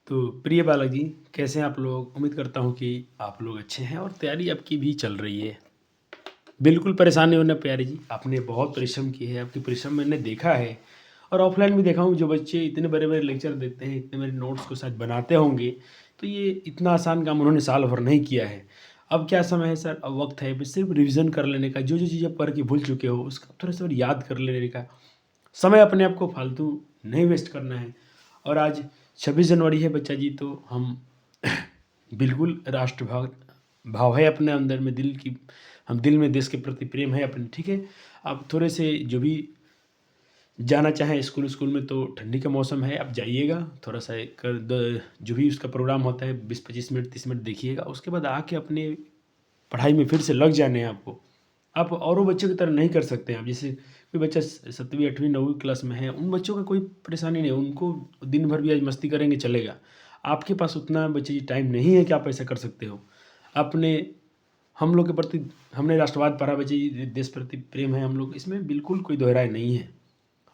तो प्रिय बालक जी, कैसे हैं आप लोग? उम्मीद करता हूँ कि आप लोग अच्छे हैं और तैयारी आपकी भी चल रही है। बिल्कुल परेशान नहीं होना प्यारे जी, आपने बहुत परिश्रम किए हैं, आपकी परिश्रम मैंने देखा है और ऑफलाइन भी देखा हूँ। जो बच्चे इतने बड़े-बड़े लेक्चर देते हैं, इतने बड़े नोट्स को शायद बनाते होंगे, तो ये इतना आसान काम उन्होंने साल भर नहीं किया है। अब क्या समय है सर, अब वक़्त है बस सिर्फ़ रिवीज़न कर लेने का, जो-जो चीज़ आप पढ़ के भूल चुके हो, उसका थोड़ा-सा और याद कर लेने का। समय अपने आप को फालतू नहीं वेस्ट करना है। और आज 26 जनवरी है बच्चा जी, तो हम बिल्कुल राष्ट्रभाव भाव है अपने अंदर में, हम दिल में देश के प्रति प्रेम है अपने, ठीक है। आप थोड़े से जो भी जाना चाहें स्कूल में, तो ठंडी का मौसम है, आप जाइएगा थोड़ा सा जो भी उसका प्रोग्राम होता है 20-25 मिनट 30 मिनट देखिएगा, उसके बाद आके अपने पढ़ाई में फिर से लग जाने हैं आपको। आप औरों बच्चों की तरह नहीं कर सकते हैं। आप जैसे कोई बच्चा 7वीं 8वीं 9वीं क्लास में है, उन बच्चों का कोई परेशानी नहीं है, उनको दिन भर भी आज मस्ती करेंगे चलेगा। आपके पास उतना बच्चे जी टाइम नहीं है कि आप ऐसा कर सकते हो। अपने हम लोग के प्रति हमने राष्ट्रवाद पढ़ा बच्चे जी, देश प्रति प्रेम है हम लोग, इसमें बिल्कुल कोई दोहराय नहीं है।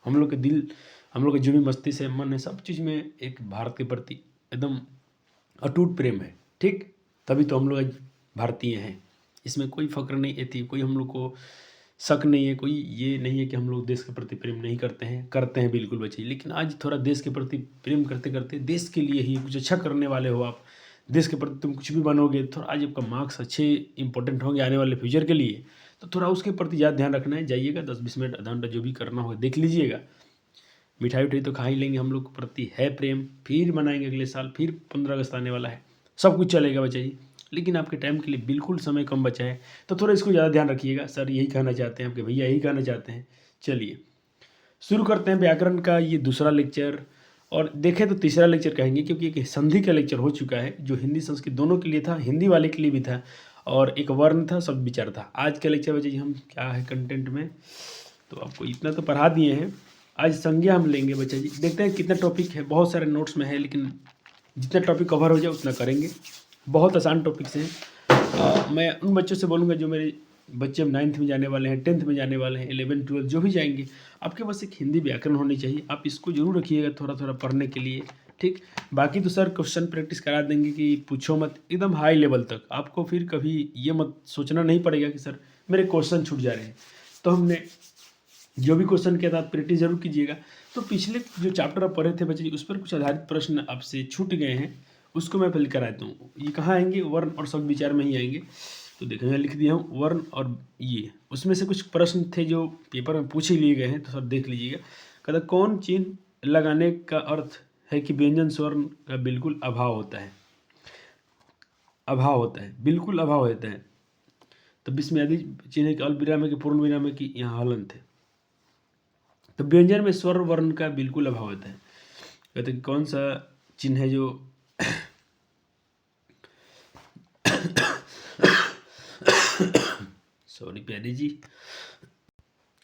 हम लोग के दिल, हम लोग के जो भी मस्तिष्क है, मन है, सब चीज़ में एक भारत के प्रति एकदम अटूट प्रेम है, ठीक? तभी तो हम लोग आज भारतीय हैं। इसमें कोई फ़क्र नहीं है, कोई हम लोग को शक नहीं है, कोई ये नहीं है कि हम लोग देश के प्रति प्रेम नहीं करते हैं बिल्कुल बच्चे। लेकिन आज थोड़ा देश के प्रति प्रेम करते-करते देश के लिए ही कुछ अच्छा करने वाले हो आप। देश के प्रति तुम कुछ भी बनोगे, थोड़ा आज आपका मार्क्स अच्छे इम्पोर्टेंट होंगे आने वाले फ्यूचर के लिए, तो थोड़ा उसके प्रति ज़्यादा ध्यान रखना है। जाइएगा 10-20 मिनट आधा घंटा जो भी करना होगा देख लीजिएगा। मिठाई-उठाई तो खा ही लेंगे, हम लोग के प्रति है प्रेम, फिर मनाएँगे अगले साल, फिर 15 अगस्त आने वाला है। सब कुछ चलेगा बच्चा जी, लेकिन आपके टाइम के लिए बिल्कुल समय कम बचा है, तो थोड़ा इसको ज़्यादा ध्यान रखिएगा। सर यही कहना चाहते हैं, आपके भैया यही कहना चाहते हैं। चलिए, शुरू करते हैं व्याकरण का ये दूसरा लेक्चर, और देखें तो तीसरा लेक्चर कहेंगे, क्योंकि एक संधि का लेक्चर हो चुका है, जो हिंदी संस्कृत दोनों के लिए था, हिंदी वाले के लिए भी था, और एक वर्ण था, शब्द विचार था। आज का लेक्चर बच्चा जी हम क्या है कंटेंट में, तो आपको इतना तो पढ़ा दिए हैं। आज संज्ञा हम लेंगे बच्चा जी, देखते हैं कितना टॉपिक है, बहुत सारे नोट्स में है, लेकिन जितना टॉपिक कवर हो जाए उतना करेंगे। बहुत आसान टॉपिक्स हैं। मैं उन बच्चों से बोलूँगा जो मेरे बच्चे अब 9th में जाने वाले हैं, 10th में जाने वाले हैं, 11 12 जो भी जाएंगे, आपके पास एक हिंदी व्याकरण होनी चाहिए। आप इसको जरूर रखिएगा थोड़ा थोड़ा पढ़ने के लिए, ठीक। बाकी तो सर क्वेश्चन प्रैक्टिस करा देंगे कि पूछो मत, एकदम हाई लेवल तक। आपको फिर कभी ये मत सोचना नहीं पड़ेगा कि सर मेरे क्वेश्चन छूट जा रहे हैं। तो हमने जो भी क्वेश्चन किया था आप प्रैक्टिस जरूर कीजिएगा। तो पिछले जो चैप्टर आप पढ़े थे बच्चे जी, उस पर कुछ आधारित प्रश्न आपसे छूट गए हैं, उसको मैं पहले कराता हूँ। ये कहाँ आएंगे? वर्ण और शब्द विचार में ही आएंगे। तो देखो मैं लिख दिया हूँ वर्ण और ये, उसमें से कुछ प्रश्न थे जो पेपर में पूछ ही लिए गए हैं, तो सर देख लीजिएगा। कहता कौन चिन्ह लगाने का अर्थ है कि व्यंजन स्वर्ण का बिल्कुल अभाव होता है? अभाव होता है, बिल्कुल अभाव होता है। तो विस्मयादि चिन्ह के अल्प विराम है कि पूर्ण विराम है कि यहाँ हलंत है? तो व्यंजन में स्वर वर्ण का बिल्कुल अभाव होता है। कहते हैं कौन सा चिन्ह है जो सॉरी प्यारे जी,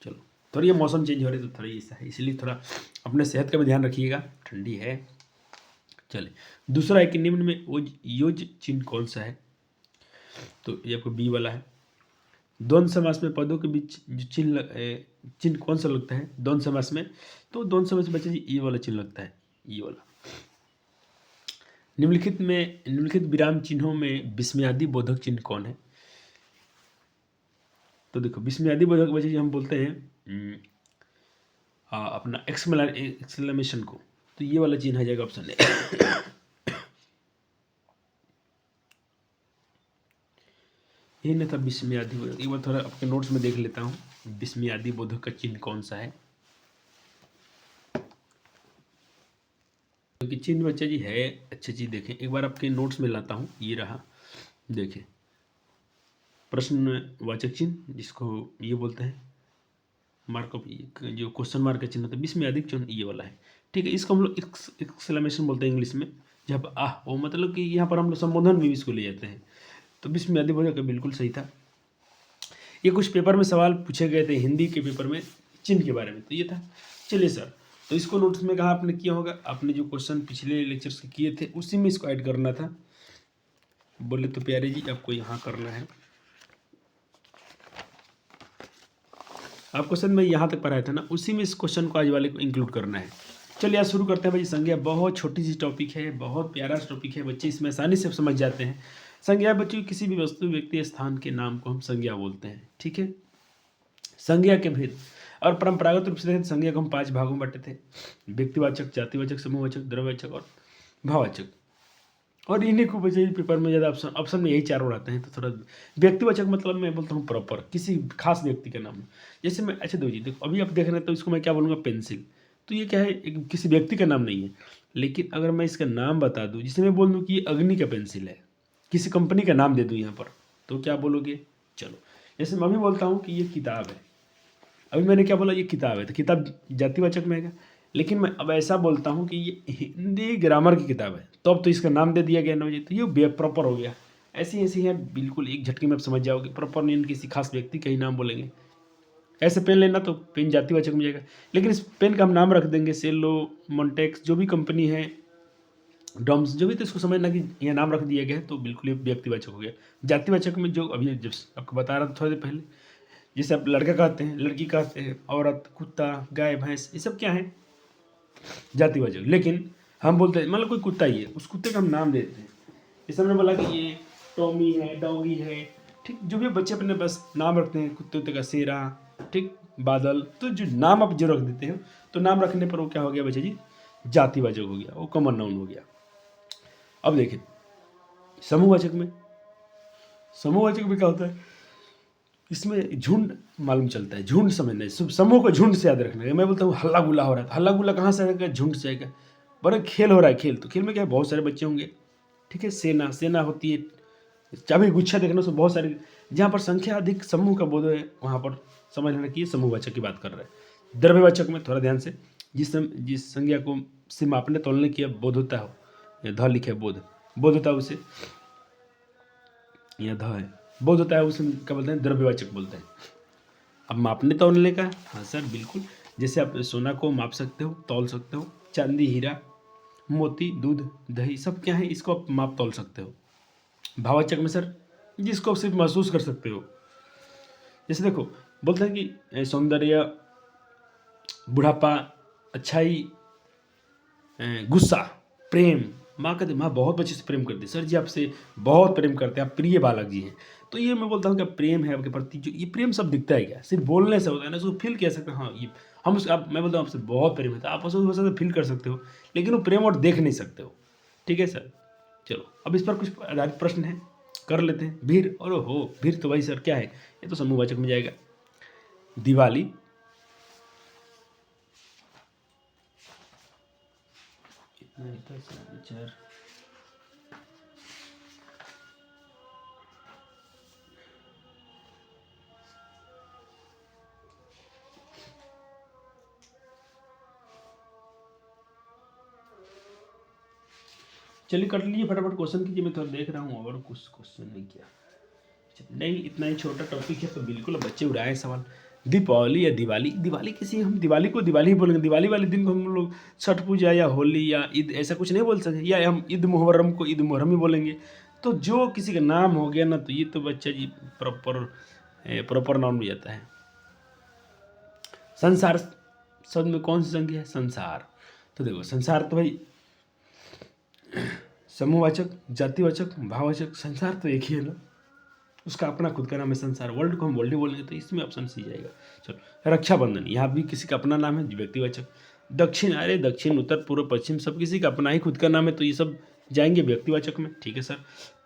चलो थोड़ी ये मौसम चेंज हो रही है तो थोड़ी ऐसा है, इसलिए थोड़ा अपने सेहत का भी ध्यान रखिएगा, ठंडी है। चले दूसरा है कि निम्न में योज चिन्ह कौन सा है? तो ये आपको बी वाला है। द्वंद्व समास में पदों के बीच जो चिन्ह कौन सा लगता है द्वंद्व समास में? तो द्वंद्व समास में बच्चे जी ये वाला चिन्ह लगता है, ये वाला। निम्नलिखित विराम चिन्हों में विस्मयादि बोधक चिन्ह कौन है? तो देखो विस्मयादि बोधक बच्चे जी हम बोलते हैं अपना एक्सक्लेमेशन को, तो ये वाला चिन्ह आ जाएगा ऑप्शन ए। यही ना था विस्मयादि बोधक। एक बार थोड़ा आपके नोट्स में देख लेता हूँ, विस्मयादि बोधक का चिन्ह कौन सा है? क्योंकि चिन्ह बच्चा जी है अच्छी चीज़। देखें एक बार आपके नोट्स में लाता हूँ, ये रहा, देखें प्रश्नवाचक चिन्ह जिसको ये बोलते हैं मार्कअप, जो क्वेश्चन मार्क का चिन्ह होता है, विस्मयादि चिन्ह ये वाला है, ठीक है। इसको हम लोग एक्सक्लेमेशन बोलते हैं इंग्लिश में, जब वो मतलब कि यहाँ पर हम लोग संबोधन भी इसको ले जाते हैं। तो विस्मयादि बोधक बिल्कुल सही था। ये कुछ पेपर में सवाल पूछे गए थे हिंदी के पेपर में चिन्ह के बारे में, तो ये था। चलिए सर, तो इसको नोट्स में कहा आपने किया होगा, आपने जो क्वेश्चन पिछले लेक्चर्स के किए थे उसी में इसको ऐड करना था। बोले तो प्यारे जी आपको यहाँ करना है, आप क्वेश्चन में यहाँ तक पढ़ाया था ना, उसी में इस क्वेश्चन को आज वाले को इंक्लूड करना है। चलिए आज शुरू करते हैं भाई। संज्ञा बहुत छोटी सी टॉपिक है, बहुत प्यारा सा टॉपिक है, बच्चे इसमें आसानी से समझ जाते हैं। संज्ञा बच्चों किसी भी वस्तु, व्यक्ति, स्थान के नाम को हम संज्ञा बोलते हैं। ठीक है। संज्ञा के भेद और परंपरागत रूप से देखें तो संज्ञा को हम 5 भागों में बांटे थे: व्यक्तिवाचक, जातिवाचक, समूहवाचक, द्रव्यवाचक और भाववाचक। और इन्हीं को बचे पेपर में ज़्यादा ऑप्शन में यही चारों आते हैं। तो थोड़ा व्यक्तिवाचक मतलब मैं बोलता हूँ प्रॉपर किसी खास व्यक्ति का नाम। जैसे मैं अच्छा देखो अभी आप देख रहे हैं तो इसको मैं क्या बोलूँगा, पेंसिल। तो ये क्या है, किसी व्यक्ति का नाम नहीं है। लेकिन अगर मैं इसका नाम बता दूँ, जिसे मैं बोल दूँ कि ये अग्नि का पेंसिल है, किसी कंपनी का नाम दे दूँ यहाँ पर, तो क्या बोलोगे? चलो जैसे मैं भी बोलता हूँ कि ये किताब है। अभी मैंने क्या बोला, ये किताब है, तो किताब जातिवाचक में है। लेकिन मैं अब ऐसा बोलता हूँ कि ये हिंदी ग्रामर की किताब है, तो अब तो इसका नाम दे दिया गया ना मुझे, तो ये प्रॉपर हो गया। ऐसी ऐसी है, बिल्कुल एक झटके में आप समझ जाओगे। प्रॉपर नहीं, किसी खास व्यक्ति का ही नाम बोलेंगे। ऐसे पेन लेना तो पेन जातिवाचक में जाएगा, लेकिन इस पेन का हम नाम रख देंगे सेलो, मोन्टेक्स, जो भी कंपनी है, डॉम्स, जो भी, तो इसको समझना कि यह नाम रख दिया गया है, तो बिल्कुल ये व्यक्तिवाचक हो गया। जातिवाचक में जो अभी जब आपको बता रहा था थोड़ी देर पहले, जैसे आप लड़का कहते हैं, लड़की कहते हैं, औरत, कुत्ता, गाय, भैंस, ये सब क्या है, जातिवाचक। लेकिन हम बोलते हैं मतलब कोई कुत्ता ही है, उस कुत्ते का हम नाम देते हैं। जैसे हमने बोला कि ये टॉमी है, डॉगी है, ठीक, जो भी बच्चे अपने बस नाम रखते हैं, कुत्ते उत्ते का शेरा, ठीक, बादल, तो जो नाम आप जो रख देते हो, तो नाम रखने पर वो क्या हो गया बच्चे जी, जातिवाचक हो गया, वो कॉमन नाउन हो गया। अब देखें समूहवाचक में, समूहवाचक में क्या होता है, इसमें झुंड मालूम चलता है, झुंड समझना है, समूह को झुंड से याद रखना है। मैं बोलता हूँ हल्ला गुल्ला हो रहा है, हल्ला गुल्ला कहाँ से आएगा, झुंड से आएगा। बड़ा खेल हो रहा है, खेल, तो खेल में क्या है, बहुत सारे बच्चे होंगे। ठीक है। सेना, सेना होती है, चाबी गुच्छा देखना, उसमें बहुत सारे, जहाँ पर संख्या अधिक समूह का बोध है, वहाँ पर समझ लेना कि ये समूहवाचक की बात कर रहा है। द्रव्यवाचक में थोड़ा ध्यान से, जिस संज्ञा को से मापने तोलने की बोध होता हो, या ध लिखे बोध, बोध होता है उसे, या ध है, बोध होता है उसे क्या बोलते हैं, द्रव्यवाचक बोलते हैं। अब मापने तौलने का, हाँ सर बिल्कुल, जैसे आप सोना को माप सकते हो, तौल सकते हो, चांदी, हीरा, मोती, दूध, दही, सब क्या है, इसको आप माप तौल सकते हो। भाववाचक में सर, जिसको आप सिर्फ महसूस कर सकते हो। जैसे देखो बोलते हैं कि सौंदर्य, बुढ़ापा, अच्छाई, गुस्सा, प्रेम। माँ कहते माँ बहुत बच्चे से प्रेम करती है, सर जी आपसे बहुत प्रेम करते हैं, आप प्रिय बालक जी हैं। तो ये मैं बोलता हूँ कि प्रेम है आपके प्रति, जो ये प्रेम सब दिखता है क्या, सिर्फ बोलने से होता है ना, उसको फील किया सकते हैं। हाँ ये हम आप, मैं बोलता हूँ आपसे बहुत प्रेम है, तो आप उसको फील कर सकते हो, लेकिन वो प्रेम और देख नहीं सकते हो। ठीक है सर। चलो अब इस पर कुछ आधारित प्रश्न है, कर लेते हैं। भीड़, और हो भीड़ तो भाई सर क्या है, ये तो समूहवाचक में जाएगा। दिवाली, विचार, चलिए कर लीजिए फटाफट क्वेश्चन कीजिए, मैं थोड़ा देख रहा हूँ और कुछ क्वेश्चन नहीं किया। नहीं, इतना ही छोटा टॉपिक है तो बिल्कुल बच्चे उड़ाए सवाल। दीपावली या दिवाली, दिवाली किसी, हम दिवाली को दिवाली ही बोलेंगे, दिवाली वाले दिन को हम लोग छठ पूजा या होली या ईद ऐसा कुछ नहीं बोल सकते, या हम ईद मुहर्रम को ईद मुहर्रम ही बोलेंगे। तो जो किसी का नाम हो गया ना, तो ये तो बच्चा जी प्रॉपर नाउन में जाता है। संसार शब्द में कौन सी संज्ञा है, संसार। तो देखो संसार तो भाई समूहवाचक, जातिवाचक, भाववाचक, संसार तो एक ही है ना, उसका अपना खुद का नाम है संसार। वर्ल्ड को हम वर्ल्ड ही बोलेंगे, तो इसमें ऑप्शन सी जाएगा। चलो रक्षाबंधन, यहाँ भी किसी का अपना नाम है, व्यक्तिवाचक। दक्षिण, अरे दक्षिण, उत्तर, पूर्व, पश्चिम, सब किसी का अपना ही खुद का नाम है, तो ये सब जाएंगे व्यक्तिवाचक में। ठीक है सर।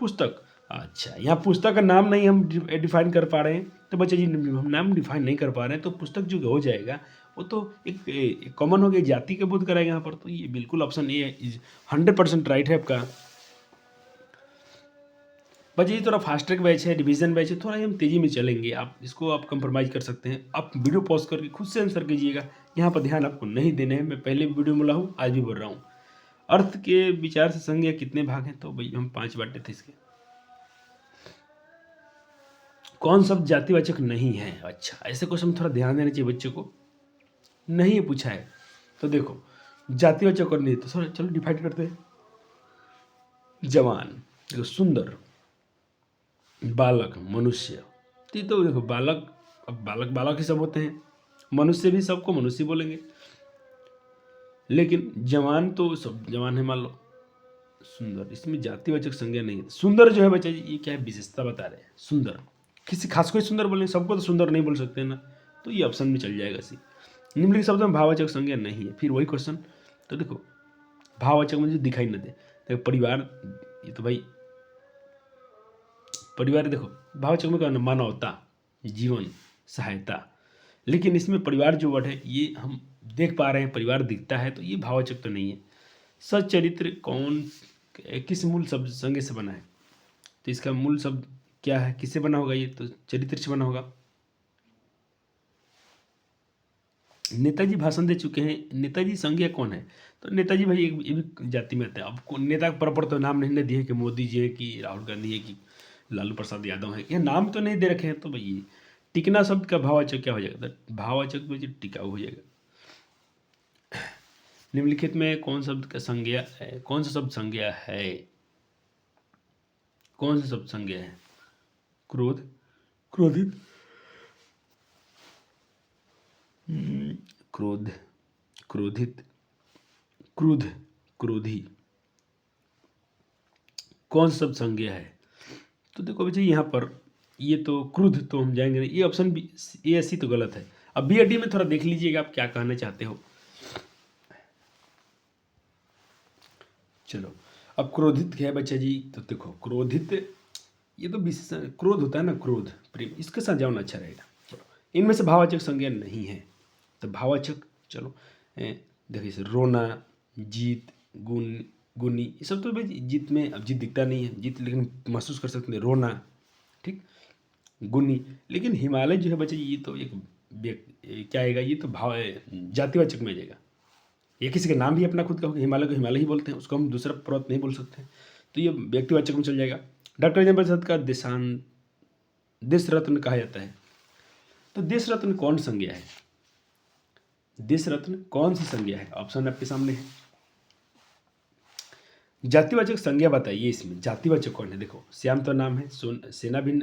पुस्तक, अच्छा यहाँ पुस्तक का नाम नहीं हम डिफाइन कर पा रहे हैं, तो बच्चे जी हम नाम डिफाइन नहीं कर पा रहे हैं, तो पुस्तक जो हो जाएगा वो तो एक कॉमन हो गया, जाति के बोध कराएगा यहाँ पर। तो ये बिल्कुल ऑप्शन ए 100% राइट है आपका। बच्चे ये थोड़ा फास्ट ट्रैक बैच है, रिवीजन बैच है, थोड़ा हम तेज़ी में चलेंगे, आप इसको आप कंप्रोमाइज़ कर सकते हैं। आप वीडियो पॉज करके खुद से आंसर कीजिएगा, यहाँ पर ध्यान आपको नहीं देने हैं। मैं पहले भी वीडियो में बोला हूँ, आज भी बोल रहा हूँ। अर्थ के विचार से संज्ञा कितने भाग हैं, तो भाई हम 5 बांटे थे इसके। कौन शब्द जातिवाचक नहीं है, अच्छा ऐसे क्वेश्चन थोड़ा ध्यान देना चाहिए बच्चे को, नहीं ये पूछा है। तो देखो जातिवाचक और नहीं, तो सर चलो डिफाइड करते हैं। जवान, देखो सुंदर, बालक, मनुष्य, तो देखो बालक, अब बालक बालक ही सब होते हैं, मनुष्य भी सबको मनुष्य बोलेंगे। लेकिन जवान तो सब जवान है, मान लो। सुंदर, इसमें जातिवाचक संज्ञा नहीं है। सुंदर जो है बच्चा जी, ये क्या है, विशेषता बता रहे हैं। सुंदर किसी खास को ही सुंदर बोलेंगे, सबको तो सुंदर नहीं बोल सकते ना, तो ये ऑप्शन में चल जाएगा सी। निम्नलिखित शब्दों में भाववाचक संज्ञा नहीं है। फिर वही क्वेश्चन, तो देखो भाववाचक मुझे दिखाई न दे। देखो परिवार, ये तो भाई परिवार, देखो भाववाचक में क्या है, मानवता, जीवन, सहायता। लेकिन इसमें परिवार जो वर्ड है ये हम देख पा रहे हैं, परिवार दिखता है, तो ये भाववाचक तो नहीं है। सच्चरित्र कौन किस मूल शब्द संज्ञा से बना है, तो इसका मूल शब्द क्या है, किससे बना होगा, ये तो चरित्र से बना होगा। नेताजी भाषण दे चुके हैं, नेताजी संज्ञा कौन है, तो नेताजी भाई ये भी जाति में आते हैं। अब नेता प्रॉपर तो नाम नहीं दिए कि मोदी जी है कि राहुल गांधी है कि लालू प्रसाद यादव है, ये नाम तो नहीं दे रखे हैं। तो भाई ये टिकना शब्द का भाववाचक क्या हो जाएगा, तो भाववाचक में जो टिकाऊ हो जाएगा। निम्नलिखित में कौन शब्द का संज्ञा है, कौन सा शब्द संज्ञा है, कौन सा शब्द संज्ञा है, क्रोध, क्रोधित, क्रोध, क्रोधित, क्रुद्ध, क्रोधी, कौन सा शब्द संज्ञा है, तो देखो बच्चे यहाँ पर ये तो क्रुद्ध, तो हम जाएंगे नहीं, ये ऑप्शन बी ए सी तो गलत है। अब बी और डी में थोड़ा देख लीजिएगा आप क्या कहना चाहते हो। चलो अब क्रोधित क्या है बच्चा जी, तो देखो क्रोधित, ये तो क्रोध होता है ना, क्रोध प्रेम, इसके साथ जाना अच्छा रहेगा। चलो इनमें से भाववाचक संज्ञा नहीं है, तो भाववाचक चलो देखिए से रोना, जीत, गुण, गुनी, ये सब तो भाई जीत में, अब जीत दिखता नहीं है, जीत लेकिन महसूस कर सकते हैं, रोना, ठीक, गुनी। लेकिन हिमालय जो है बच्चे ये तो एक क्या आएगा, ये तो भाव जातिवाचक में आ जाएगा। ये किसी का नाम भी अपना खुद का होगा, हिमालय को हिमालय ही बोलते हैं, उसको हम दूसरा पर्वत नहीं बोल सकते, तो ये व्यक्तिवाचक में चल जाएगा। डॉक्टर राजेंद्र प्रसाद का देश रत्न कहा जाता है, तो देश रत्न कौन संज्ञा है, देश रत्न कौन सी संज्ञा है, ऑप्शन आपके सामने है। जातिवाचक संज्ञा बताइए, इसमें जातिवाचक कौन है, देखो श्याम तो नाम है, सेना भी,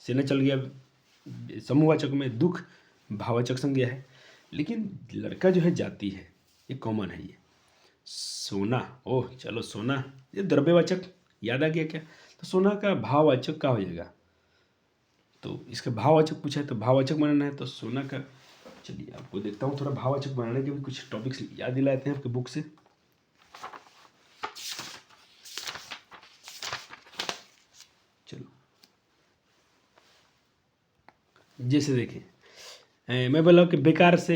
सेना चल गया समूहवाचक में, दुख भाववाचक संज्ञा है, लेकिन लड़का जो है जाति है, ये कॉमन है। ये सोना, ओह चलो सोना, ये द्रव्यवाचक, याद आ गया क्या, तो सोना का भाववाचक क्या हो जाएगा, तो इसका भाववाचक पूछा है तो भाववाचक बनाना है, तो सोना का, चलिए आपको देखता हूँ थोड़ा भाववाचक बनाने के भी कुछ टॉपिक्स याद दिलाते हैं आपके बुक से। चलो जैसे देखें मैं बोला कि बेकार से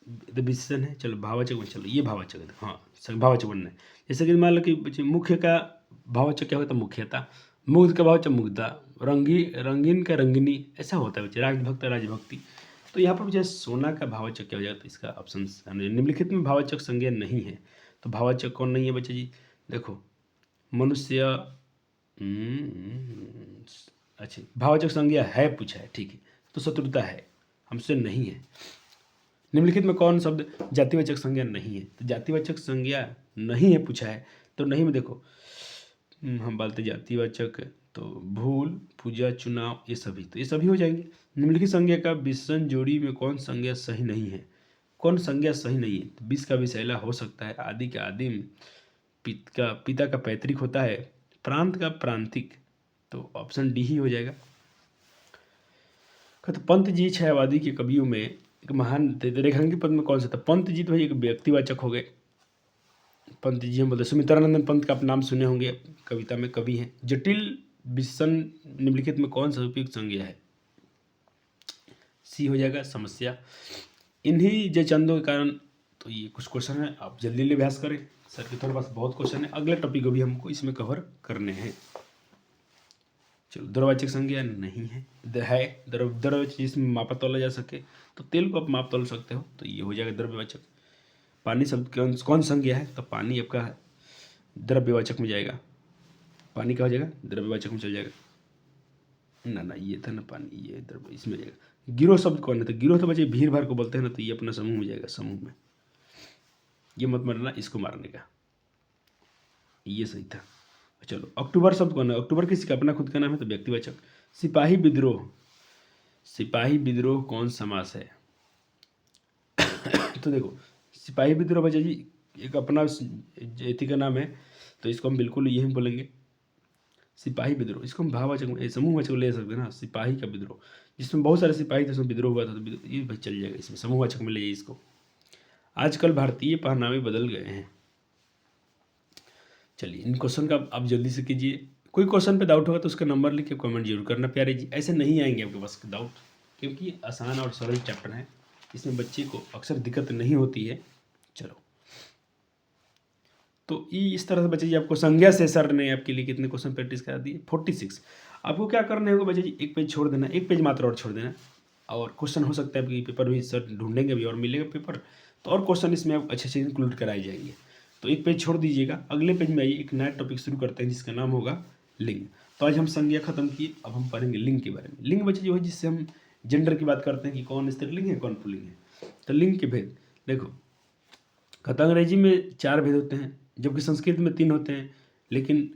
विशेषण है, चलो भाववाचक में, चलो ये भाववाचक है, हाँ भाववाचक बनना है। जैसे कि मान लो कि बच्चे मुख्य का भाववाचक क्या होता है, मुख्यता, मुग्ध का भाववाचक मुग्धा, रंगीन का रंगिनी, ऐसा होता है बच्चे, राजभक्त राजभक्ति। तो यहाँ पर मुझे सोना का भाववाचक क्या हो जाएगा, तो इसका ऑप्शन निम्नलिखित में भाववाचक संज्ञा नहीं है, तो भाववाचक कौन नहीं है बच्चे जी, देखो मनुष्य, अच्छा भाववाचक संज्ञा है पूछा है, ठीक है, तो शत्रुता है, हमसे नहीं है। निम्नलिखित में कौन शब्द जातिवाचक संज्ञा नहीं है, तो जातिवाचक संज्ञा नहीं है पूछा है, तो नहीं में देखो हम बोलते जातिवाचक, तो भूल, पूजा, चुनाव, ये सभी, तो ये सभी हो जाएंगे। निम्नलिखित संज्ञा का विशेषण जोड़ी में कौन संज्ञा सही नहीं है, कौन संज्ञा सही नहीं है, तो विष का विषैला हो सकता है, आदि का आदिम, पिता का पैतृक होता है, प्रांत का प्रांतिक, तो ऑप्शन डी ही हो जाएगा। तो पंत जी छायावादी के कवियों में एक महान रेखांकित पद में कौन सा था, पंत जी तो भाई एक व्यक्तिवाचक हो गए, पंत जी हम बोलते, सुमित्रानंदन पंत का आप नाम सुने होंगे, कविता में कवि हैं। जटिल विशेषण निम्नलिखित में कौन सा उपयुक्त संज्ञा है, सी हो जाएगा, समस्या। इन्हीं जयचंदों के कारण, तो ये कुछ क्वेश्चन है, आप जल्दी ले अभ्यास करें, सर के थोड़े पास बहुत क्वेश्चन है, अगले टॉपिक को भी हमको इसमें कवर करने हैं। चलो द्रववाचक संज्ञा नहीं है, द्रव्यवाचक जिसमें मापा तोला जा सके, तो तेल को आप माप तोल सकते हो, तो ये हो जाएगा द्रव्यवाचक। पानी शब्द कौन संज्ञा है, तो पानी आपका द्रव्यवाचक में जाएगा, पानी का हो जाएगा द्रव्यवाचक में चल जाएगा, ना ये था ना पानी, ये द्रव्य इसमें जाएगा। गिरोह शब्द कौन है, तो गिरोह तो बच्चे भीड़ भाड़ को बोलते हैं ना, तो ये अपना समूह में जाएगा, समूह में, ये मत मारना, इसको मारने का, ये सही था। चलो अक्टूबर शब्द कौन है, अक्टूबर किसी का अपना खुद का नाम है, तो व्यक्तिवाचक। सिपाही विद्रोह, सिपाही विद्रोह कौन समास है तो देखो सिपाही विद्रोह बच्चा जी एक अपना जाति का नाम है, तो इसको हम बिल्कुल यही बोलेंगे सिपाही विद्रोह। इसको हम भाववाचक समूहवाचक ले सकते हैं ना, सिपाही का विद्रोह, जिसमें बहुत सारे सिपाही थे, उसमें विद्रोह हुआ था, तो ये भाई चल जाएगा, इसमें समूहवाचक में ले जाइए इसको। आजकल भारतीय पहनावे बदल गए हैं। चलिए इन क्वेश्चन का आप जल्दी से कीजिए। कोई क्वेश्चन पे डाउट होगा तो उसका नंबर लिख के कमेंट जरूर करना प्यारे जी। ऐसे नहीं आएंगे आपके पास डाउट, क्योंकि ये आसान और सरल चैप्टर है, इसमें बच्चे को अक्सर दिक्कत नहीं होती है। चलो तो इस तरह से बच्चे जी आपको संज्ञा से सर ने आपके लिए कितने क्वेश्चन प्रैक्टिस करा दिए 46। आपको क्या करने होगा बच्चे जी, एक पेज छोड़ देना, एक पेज मात्र और छोड़ देना, और क्वेश्चन हो सकता है आपकी पेपर भी सर ढूंढेंगे भी और मिलेगा पेपर, तो और क्वेश्चन इसमें आप अच्छे से इंक्लूड कराए जाएंगे। तो एक पेज छोड़ दीजिएगा, अगले पेज में आइए, एक नया टॉपिक शुरू करते हैं जिसका नाम होगा लिंग। तो आज हम संज्ञा खत्म की, अब हम पढ़ेंगे लिंग के बारे में। लिंग बच्चे जो है जिससे हम जेंडर की बात करते हैं कि कौन स्त्रीलिंग है कौन पुल्लिंग है। तो लिंग के भेद देखो, कहता अंग्रेजी में 4 भेद होते हैं, जबकि संस्कृत में 3 होते हैं, लेकिन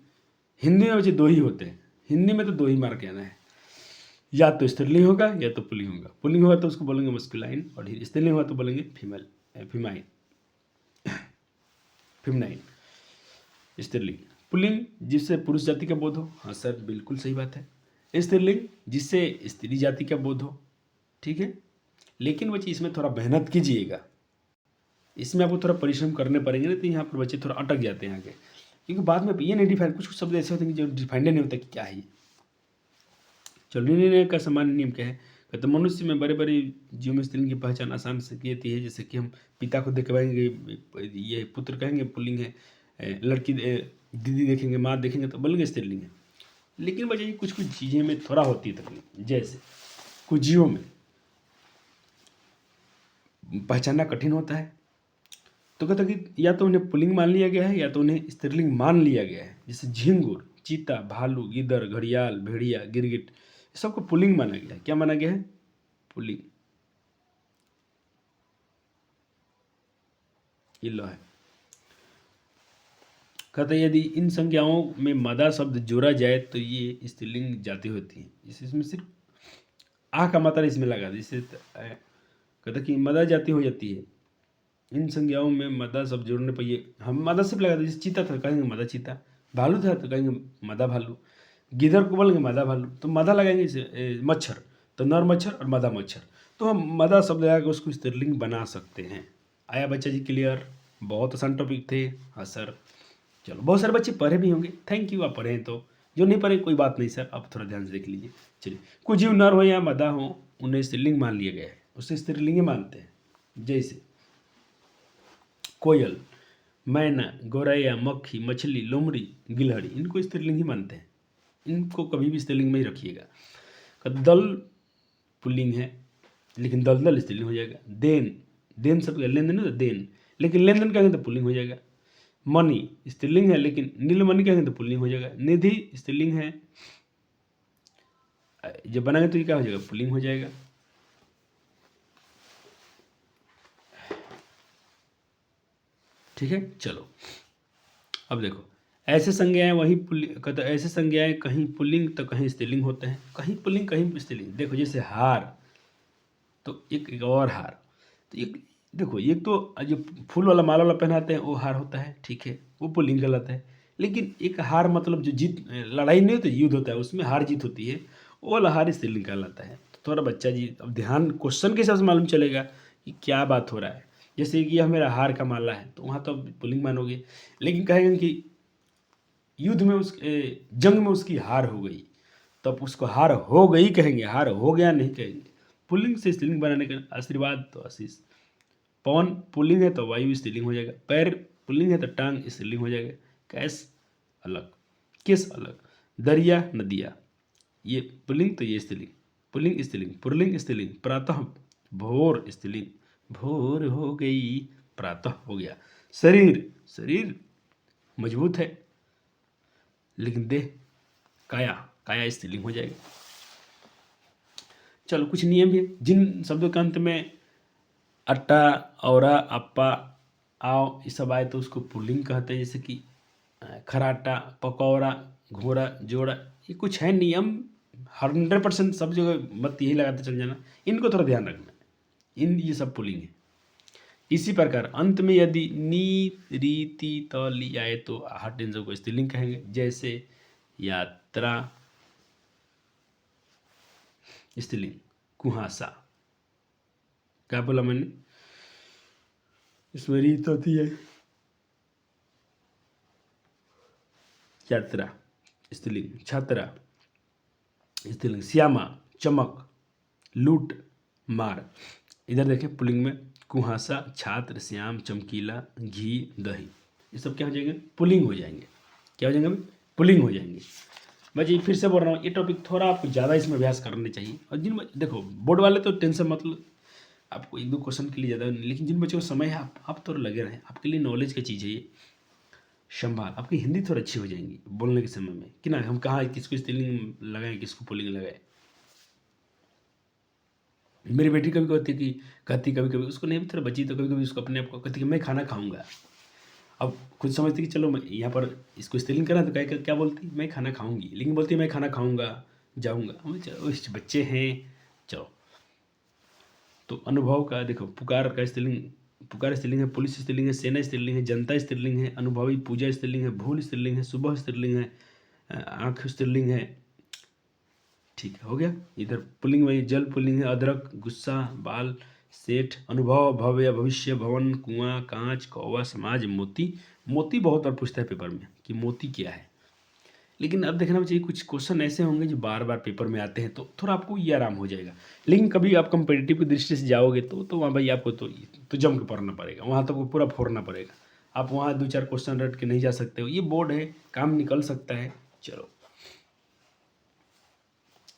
हिंदी में बच्चे 2 ही होते हैं। हिंदी में तो 2 ही मार के आना है, या तो स्त्रीलिंग होगा या तो पुल्लिंग होगा। पुल्लिंग होगा तो उसको बोलेंगे मस्कुलाइन, और स्त्रीलिंग होगा तो बोलेंगे फीमेल फीमाइन फेमिनाइन स्त्रीलिंग। पुल्लिंग जिससे पुरुष जाति का बोध हो, हाँ सर बिल्कुल सही बात है। स्त्रीलिंग जिससे स्त्री जाति का बोध हो, ठीक है, लेकिन बच्चे इसमें थोड़ा मेहनत कीजिएगा, इसमें आपको थोड़ा परिश्रम करने पड़ेंगे, नहीं तो यहाँ पर बच्चे थोड़ा अटक जाते हैं आगे, क्योंकि बाद में ये नहीं डिफाइन, कुछ कुछ शब्द ऐसे होते हैं कि जो डिफाइंड नहीं होता कि क्या है ये। चलो निर्णय का सामान्य नियम क्या है, कहते मनुष्य में बड़े बड़े जीवों में स्त्रीलिंग की पहचान आसान से की जाती है। जैसे कि हम पिता को देख पाएंगे ये पुत्र कहेंगे पुल्लिंग है, लड़की दीदी देखेंगे माँ देखेंगे तो बोलेंगे स्त्रीलिंग है। लेकिन बच्चे कुछ कुछ चीज़ें में थोड़ा होती है तकलीफ, जैसे कुछ जीवों में पहचानना कठिन होता है, तो कहता कि या तो उन्हें पुल्लिंग मान लिया गया है या तो उन्हें स्त्रीलिंग मान लिया गया है। जैसे झिंगुर, चीता, भालू, गिद्दर, घड़ियाल, भेड़िया, गिरगिट, सबको पुल्लिंग माना गया है। क्या माना गया है? पुल्लिंग। ये लो है, कहते यदि इन संज्ञाओं में मदा शब्द जोड़ा जाए तो ये स्त्रीलिंग जाति होती है। इसमें सिर्फ आ का मात्रा इसमें लगा दे, इससे कहता कि मदा जाति हो जाती है। इन संज्ञाओं में मदा शब्द जोड़ने पर ये हम मदा सिर्फ लगा दे। जैसे चीता था कहेंगे मदा चीता, भालू था तो कहेंगे मदा भालू, गिद्धर को बोलेंगे मदा भालू, तो मदा लगाएंगे इसे मच्छर, तो नर मच्छर और मदा मच्छर, तो हम मदा शब्द लगा के उसको स्त्रीलिंग बना सकते हैं। आया बच्चा जी क्लियर? बहुत आसान टॉपिक थे। हाँ सर, चलो बहुत सारे बच्चे पढ़े भी होंगे, थैंक यू। आप पढ़े हैं तो, जो नहीं पढ़े कोई बात नहीं सर, आप थोड़ा ध्यान से देख लीजिए। चलिए, कुछ जीव नर हो या मदा हो उन्हें स्त्रीलिंग मान लिया गया है, उसे स्त्रीलिंग मानते हैं। जैसे कोयल, मैना, गौरैया, मक्खी, मछली, लोमड़ी, गिलहरी, इनको स्त्रीलिंग ही मानते हैं, इनको कभी भी स्त्रीलिंग में ही रखिएगा। दल पुल्लिंग है लेकिन दलदल स्त्रीलिंग हो जाएगा। देन, देन सब लेन देन होता देन, लेकिन लेन देन कहेंगे तो पुल्लिंग हो जाएगा। मणि स्त्रीलिंग है लेकिन नीलमणि कहेंगे तो पुल्लिंग हो जाएगा। निधि स्त्रीलिंग है, जब बनाएंगे तो ये क्या हो जाएगा? पुल्लिंग हो जाएगा। ठीक है, चलो अब देखो, ऐसे संज्ञाएं वही पुल्लिंग, ऐसे संज्ञाएं कहीं पुल्लिंग तो कहीं स्त्रीलिंग होते हैं, कहीं पुल्लिंग कहीं स्त्रीलिंग। देखो जैसे हार, तो एक और हार, तो एक देखो एक तो जो फूल वाला माला वाला पहनाते हैं वो हार होता है, ठीक है, वो पुल्लिंग गलत है। लेकिन एक हार मतलब जो जीत, लड़ाई नहीं होती, युद्ध होता है उसमें हार जीत होती है, वो वाला हार स्त्रीलिंग कहलाता है। तो थोड़ा बच्चा जी अब ध्यान, क्वेश्चन के हिसाब से मालूम चलेगा कि क्या बात हो रहा है। जैसे कि यह मेरा हार का माला है तो वहाँ तो पुल्लिंग मानोगे, लेकिन कहेंगे कि युद्ध में जंग में उसकी हार हो गई, तब उसको हार हो गई कहेंगे, हार हो गया नहीं कहेंगे। पुल्लिंग से स्त्रीलिंग बनाने का आशीर्वाद तो आशीष। पवन पुल्लिंग है तो वायु स्त्रीलिंग हो जाएगा। पैर पुल्लिंग है तो टांग स्त्रीलिंग हो जाएगा। कैस अलग, किस अलग। दरिया, नदिया, ये पुल्लिंग तो ये स्त्रीलिंग, पुल्लिंग स्त्रीलिंग, पुल्लिंग स्त्रीलिंग। प्रातः भोर स्त्रीलिंग, भोर हो गई, प्रातः हो गया। शरीर, शरीर मजबूत है, लेकिन देह काया, काया स्त्रीलिंग हो जाएगा। चलो कुछ नियम है, जिन शब्दों के अंत में अट्टा, औरा, अप्पा, आओ ये सब आए तो उसको पुल्लिंग कहते हैं। जैसे कि खराटा, पकौड़ा, घोड़ा, जोड़ा, ये कुछ है नियम, 100% सब जगह मत यही लगाते चल जाना, इनको थोड़ा ध्यान रखना। इन ये सब पुल्लिंग है। इसी प्रकार अंत में यदि नी री ती त ली आए तो हट इन सबको स्त्रीलिंग कहेंगे। जैसे यात्रा स्त्रीलिंग, कुहासा, क्या बोला मैंने, इसमें रीत होती है। यात्रा स्त्रीलिंग, छात्रा स्त्रीलिंग, श्यामा चमक, लूट मार। इधर देखें पुल्लिंग में कुहासा, छात्र, श्याम, चमकीला, घी, दही, ये सब क्या हो जाएंगे, पुल्लिंग हो जाएंगे। क्या हो जाएंगे भाई, पुल्लिंग हो जाएंगे। मैं जी फिर से बोल रहा हूँ, ये टॉपिक थोड़ा आपको ज़्यादा इसमें अभ्यास करने चाहिए। और जिन देखो बोर्ड वाले तो टेंशन मतलब आपको एक दो क्वेश्चन के लिए ज़्यादा नहीं, लेकिन जिन बच्चों को समय है आप तो लगे रहें, आपके लिए नॉलेज की चीज़ है ये। संभाल, आपकी हिंदी थोड़ी अच्छी हो जाएंगी बोलने के समय में कि ना हम कहाँ किसको स्त्रीलिंग लगाएं किसको पुल्लिंग लगाएं। मेरी बेटी कभी कहती कभी कभी उसको नहीं थोड़ा बची तो कभी कभी उसको अपने आप को कहती कि मैं खाना खाऊंगा। अब खुद समझती कि चलो मैं यहाँ पर इसको स्त्रीलिंग करा तो क्या बोलती, मैं खाना खाऊंगी, लेकिन बोलती मैं खाना खाऊंगा जाऊंगा। हम चलो बच्चे हैं चलो। तो अनुभव का देखो, पुकार का स्त्रीलिंग, पुकार स्त्रीलिंग है, पुलिस स्त्रीलिंग है, सेना स्त्रीलिंग है, जनता स्त्रीलिंग है, अनुभवी पूजा स्त्रीलिंग है, भूल स्त्रीलिंग है, सुबह स्त्रीलिंग है, आँख स्त्रीलिंग है। ठीक है, हो गया। इधर पुल्लिंग में जल पुल्लिंग है, अदरक, गुस्सा, बाल, सेठ, अनुभव, भव्य, भविष्य, भवन, कुआं, कांच, कौवा, समाज, मोती। मोती बहुत बार पूछता है पेपर में कि मोती क्या है, लेकिन अब देखना चाहिए कुछ क्वेश्चन ऐसे होंगे जो बार बार पेपर में आते हैं तो थोड़ा आपको ये आराम हो जाएगा। लेकिन कभी आप कंपेटिटिव की दृष्टि से जाओगे तो वहाँ भाई आपको तो जम के पढ़ना पड़ेगा, वहाँ तो पूरा फोड़ना पड़ेगा। आप वहाँ दो चार क्वेश्चन रट के नहीं जा सकते हो, ये बोर्ड है, काम निकल सकता है। चलो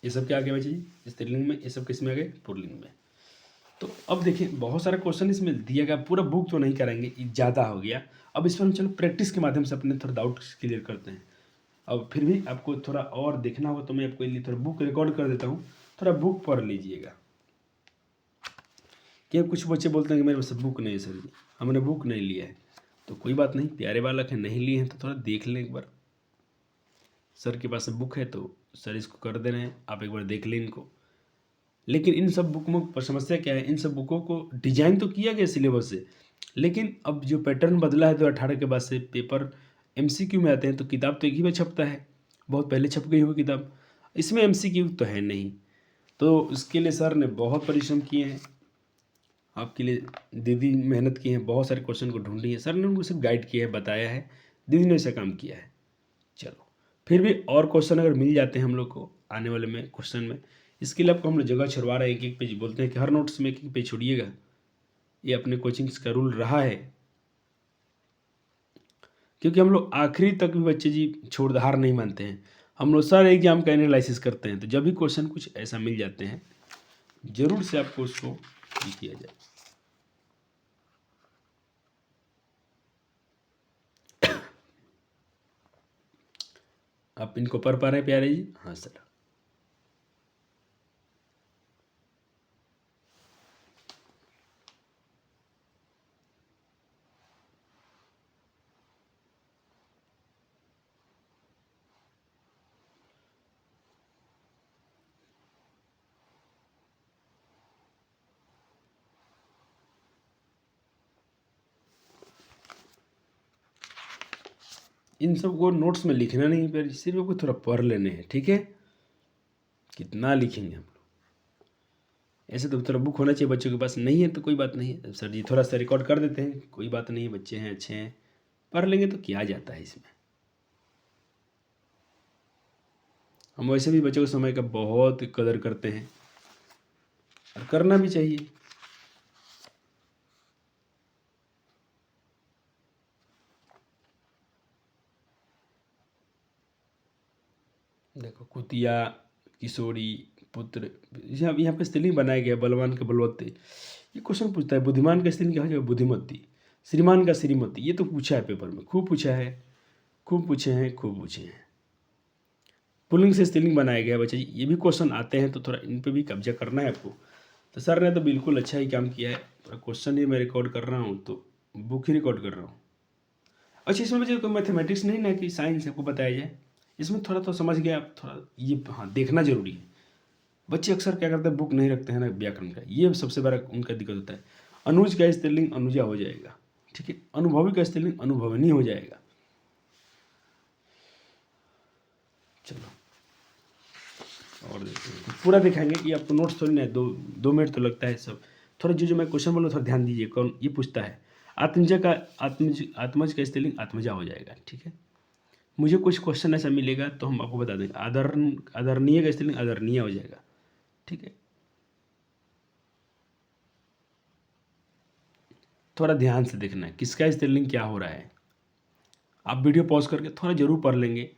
ये सब क्या आ गया बच्चे, स्त्रीलिंग में, ये सब किस में आ गए, पुल्लिंग में। तो अब देखिए बहुत सारे क्वेश्चन इसमें दिया गया, पूरा बुक तो नहीं करेंगे, ज़्यादा हो गया। अब इस पर हम चलो प्रैक्टिस के माध्यम से अपने थोड़ा डाउट क्लियर करते हैं। अब फिर भी आपको थोड़ा और देखना हो तो मैं आपके लिए थोड़ा बुक रिकॉर्ड कर देता हूँ, थोड़ा बुक पढ़ लीजिएगा। क्या कुछ बच्चे बोलते हैं कि मेरे पास बुक नहीं है सर जी, हमने बुक नहीं लिया है। तो कोई बात नहीं, प्यारे बालक है, नहीं लिए हैं तो थोड़ा देख लें एक बार। सर के पास बुक है तो सर इसको कर दे रहे हैं, आप एक बार देख लें इनको। लेकिन इन सब बुकों पर समस्या क्या है, इन सब बुकों को डिजाइन तो किया गया सिलेबस से, लेकिन अब जो पैटर्न बदला है 2018 के बाद से, पेपर एमसीक्यू में आते हैं तो किताब तो एक ही बार छपता है, बहुत पहले छप गई हुई किताब, इसमें एमसीक्यू तो है नहीं। तो उसके लिए सर ने बहुत परिश्रम किए हैं, आपके लिए दीदी मेहनत की है, बहुत सारे क्वेश्चन को ढूंढी है, सर ने उनको सिर्फ गाइड किया है, बताया है, दीदी ने ऐसा काम किया है। चलो फिर भी और क्वेश्चन अगर मिल जाते हैं हम लोग को आने वाले में क्वेश्चन में, इसके लिए आपको हम लोग जगह छुड़वा रहे हैं, एक एक पेज बोलते हैं कि हर नोट्स में एक एक पेज छोड़िएगा, ये अपने कोचिंग्स का रूल रहा है। क्योंकि हम लोग आखिरी तक भी बच्चे जी छोड़ हार नहीं मानते हैं, हम लोग सारे एग्जाम का एनालिसिस करते हैं, तो जब भी क्वेश्चन कुछ ऐसा मिल जाते हैं जरूर से आपको उसको ये किया जाए। आप इनको पढ़ पा रहे हैं प्यारे जी? हाँ सर। इन सब को नोट्स में लिखना नहीं है, सिर्फ आपको थोड़ा पढ़ लेने हैं, ठीक है। कितना लिखेंगे हम लोग, ऐसे तो थोड़ा बुक होना चाहिए, बच्चों के पास नहीं है तो कोई बात नहीं है, सर जी थोड़ा सा रिकॉर्ड कर देते हैं, कोई बात नहीं है, बच्चे हैं अच्छे हैं, पढ़ लेंगे तो क्या जाता है इसमें। हम वैसे भी बच्चों के समय का बहुत कदर करते हैं और करना भी चाहिए। देखो कुतिया, किशोरी, पुत्र, यहाँ पे स्त्रीलिंग बनाया गया, बलवान का बलवत्ते। ये क्वेश्चन पूछता है, बुद्धिमान का स्त्रीलिंग क्या हो जाएगा, बुद्धिमती। श्रीमान का श्रीमती, ये तो पूछा है पेपर में, खूब पूछा है, खूब पूछे हैं, खूब पूछे हैं। पुल्लिंग से स्त्रीलिंग बनाया गया बच्चे, ये भी क्वेश्चन आते हैं तो थोड़ा इन पे भी कब्जा करना है आपको। तो सर ने तो बिल्कुल अच्छा ही काम किया है, थोड़ा क्वेश्चन ही मैं रिकॉर्ड कर रहा हूँ तो बुक ही रिकॉर्ड कर रहा हूँ। अच्छा इसमें मुझे कोई मैथमेटिक्स नहीं ना कि साइंस आपको बताया जाए, इसमें थोड़ा तो समझ गया आप, थोड़ा ये हाँ देखना जरूरी है। बच्चे अक्सर क्या करते हैं, बुक नहीं रखते हैं ना व्याकरण का, ये सबसे बड़ा उनका दिक्कत होता है। अनुज का स्त्रीलिंग अनुजा हो जाएगा, ठीक है। अनुभवी का स्त्रीलिंग अनुभवनी हो जाएगा। चलो और देखते हैं, पूरा दिखाएंगे, ये आपको नोट्स थोड़ी ना है, 2 मिनट तो लगता है सब। थोड़ा जो मैं क्वेश्चन बोलूँ थोड़ा ध्यान दीजिए। कौन ये पूछता है, आत्मज का स्त्रीलिंग आत्मजा हो जाएगा, ठीक है। मुझे कुछ क्वेश्चन ऐसा मिलेगा तो हम आपको बता देंगे। आदरणीय का स्त्रीलिंग आदरणीय हो जाएगा, ठीक है। थोड़ा ध्यान से देखना है किसका स्त्रीलिंग क्या हो रहा है। आप वीडियो पॉज करके थोड़ा जरूर पढ़ लेंगे।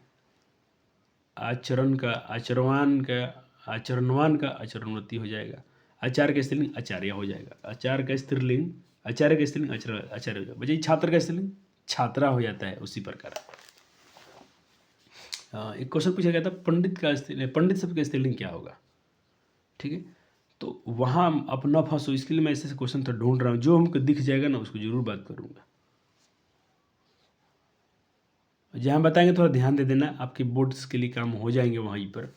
आचरण का आचरणवान का आचरणवती हो जाएगा। आचार्य का स्त्रीलिंग आचार्य हो जाएगा। आचार्य का स्त्रीलिंग आचार्य हो जाएगा। बच्चे छात्र का स्त्रीलिंग छात्रा हो जाता है। उसी प्रकार एक क्वेश्चन पूछा गया था, पंडित शब्द का स्त्रीलिंग क्या होगा, ठीक है। तो वहाँ आप न फंसो, इसके लिए मैं ऐसे क्वेश्चन तो ढूंढ रहा हूँ, जो हमको दिख जाएगा ना उसको जरूर बात करूँगा। जहाँ बताएंगे थोड़ा ध्यान दे देना, आपके बोर्ड्स के लिए काम हो जाएंगे वहीं पर।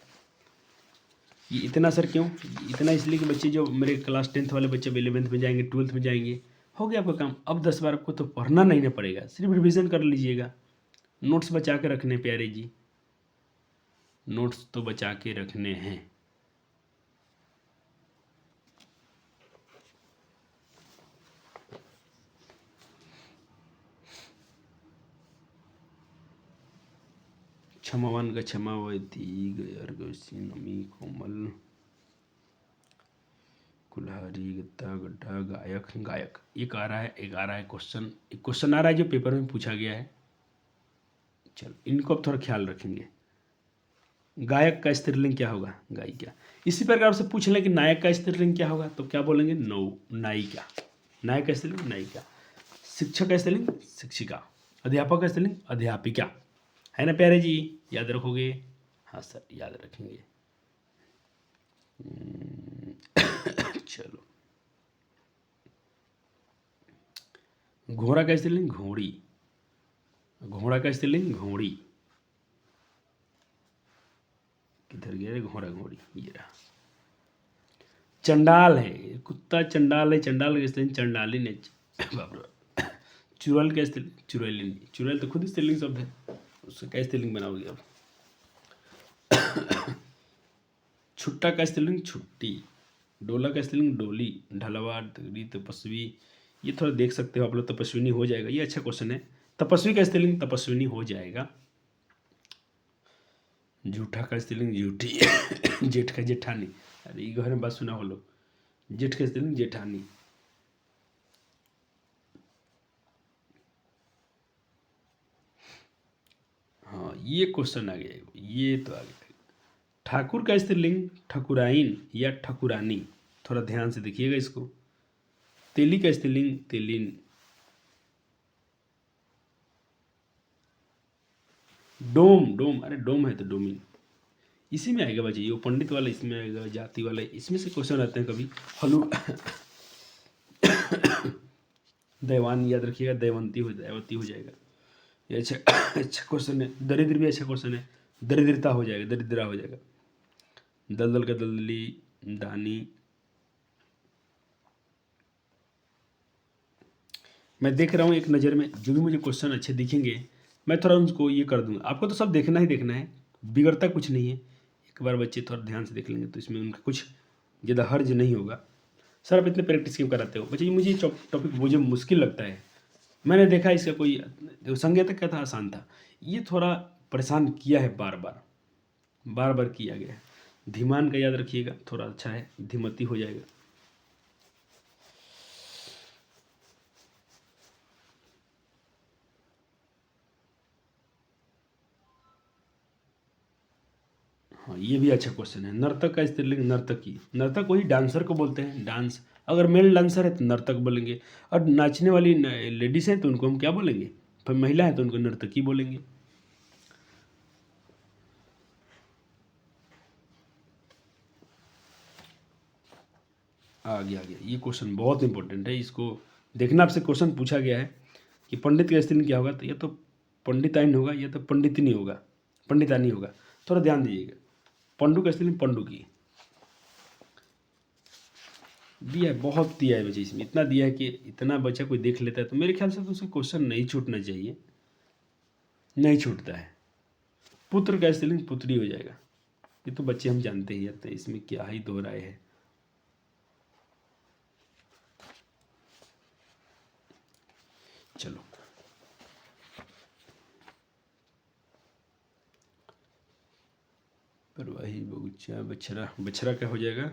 ये इतना सर क्यों, इतना इसलिए कि बच्चे जो मेरे क्लास 10th वाले बच्चे 11th में जाएंगे, 12th में जाएंगे, हो गया आपका काम। अब 10 बार आपको तो पढ़ना नहीं ना पड़ेगा, सिर्फ रिविज़न कर लीजिएगा। नोट्स बचा के रखने प्यारे जी, नोट्स तो बचा के रखने हैं। क्षमावान का क्षमावती, नमी कोमल, कुल्हाड़ी, गत्ता, गड्ढा, गायक। एक आ रहा है क्वेश्चन, एक क्वेश्चन आ रहा है जो पेपर में पूछा गया है। चलो इनको अब थोड़ा ख्याल रखेंगे। गायक का स्त्रीलिंग क्या होगा, गायिका। इसी प्रकार से पूछ लें कि नायक का स्त्रीलिंग क्या होगा, तो क्या बोलेंगे, नायिका। नायक का स्त्रीलिंग नायिका। शिक्षक का स्त्रीलिंग शिक्षिका। अध्यापक का स्त्रीलिंग अध्यापिका, है ना प्यारे जी, याद रखोगे। हाँ सर याद रखेंगे। चलो घोड़ा का स्त्रीलिंग घोड़ी। घोड़ा का स्त्रीलिंग घोड़ी। किधर गया घोड़ा घोड़ी, ये रहा। चंडाल है, कुत्ता चंडाल है, चंडाल का स्त्रीलिंग चंडालिन है। बाप रे। चुड़ैल का स्त्रीलिंग चुड़ैलिन। चुड़ैल तो खुद स्त्रीलिंग शब्द है, उसका क्या स्त्रीलिंग बनाओगे अब। छुट्टा का स्त्रीलिंग छुट्टी। डोला का स्त्रीलिंग डोली। ढलवा, तपस्वी, ये थोड़ा देख सकते हो आप लोग, तपस्विनी हो जाएगा। ये अच्छा क्वेश्चन है। तपस्वी का स्त्रीलिंग तपस्विनी हो जाएगा। जूठा का स्त्रीलिंग जूठी। जेठ का जेठानी। अरे ये घर में बात सुना हो लोग। जेठ का स्त्रीलिंग जेठानी। हाँ ये क्वेश्चन आ गया, ये तो आ गया। ठाकुर का स्त्रीलिंग ठकुराइन या ठकुरानी, थोड़ा ध्यान से देखिएगा इसको। तेली का स्त्रीलिंग तेलिन। डोम, अरे डोम है तो डोमिन, इसी में आएगा बच्चे। ये पंडित वाला इसमें आएगा, जाति वाला इसमें से क्वेश्चन आते हैं कभी। हलू दैवान याद रखिएगा, दैवंती हो जाएगा। ये अच्छा क्वेश्चन है। दरिद्र भी अच्छा क्वेश्चन है, दरिद्रता हो जाएगा, दरिद्रा हो जाएगा। दलदल का दलदली, दानी। मैं देख रहा हूँ एक नज़र में, जो भी मुझे क्वेश्चन अच्छे दिखेंगे मैं थोड़ा उनको ये कर दूंगा। आपको तो सब देखना ही देखना है, बिगड़ता कुछ नहीं है। एक बार बच्चे थोड़ा ध्यान से देख लेंगे तो इसमें उनका कुछ ज़्यादा हर्ज नहीं होगा। सर आप इतने प्रैक्टिस क्यों कराते हो बच्चे, मुझे टॉपिक मुझे मुश्किल लगता है। मैंने देखा इसका कोई संज्ञा क्या था, आसान था। ये थोड़ा परेशान किया है, बार बार किया गया है। धीमान का याद रखिएगा, थोड़ा अच्छा है, धीमती हो जाएगा। हाँ ये भी अच्छा क्वेश्चन है। नर्तक का स्त्रीलिंग नर्तकी। नर्तक वही डांसर को बोलते हैं, डांस। अगर मेल डांसर है तो नर्तक बोलेंगे, और नाचने वाली लेडीज हैं तो उनको हम क्या बोलेंगे, फिर महिला है तो उनको नर्तकी बोलेंगे। आ गया ये क्वेश्चन बहुत इंपॉर्टेंट है, इसको देखना। आपसे क्वेश्चन पूछा गया है कि पंडित का स्त्रीलिंग क्या होगा, तो या तो पंडिताइन होगा या तो पंडितनी होगा, पंडितानी होगा। थोड़ा ध्यान दीजिएगा। पंडु का स्त्रीलिंग पंडुकी। दिया है, बहुत दिया है बच्चे इसमें, इतना दिया है कि इतना बच्चा कोई देख लेता है तो मेरे ख्याल से तो उसका क्वेश्चन नहीं छूटना चाहिए, नहीं छूटता है। पुत्र का स्त्रीलिंग पुत्री हो जाएगा, ये तो बच्चे हम जानते ही रहते हैं, इसमें क्या ही दो राय है। चलो परवाही बगुचा बछरा, बछरा क्या हो जाएगा,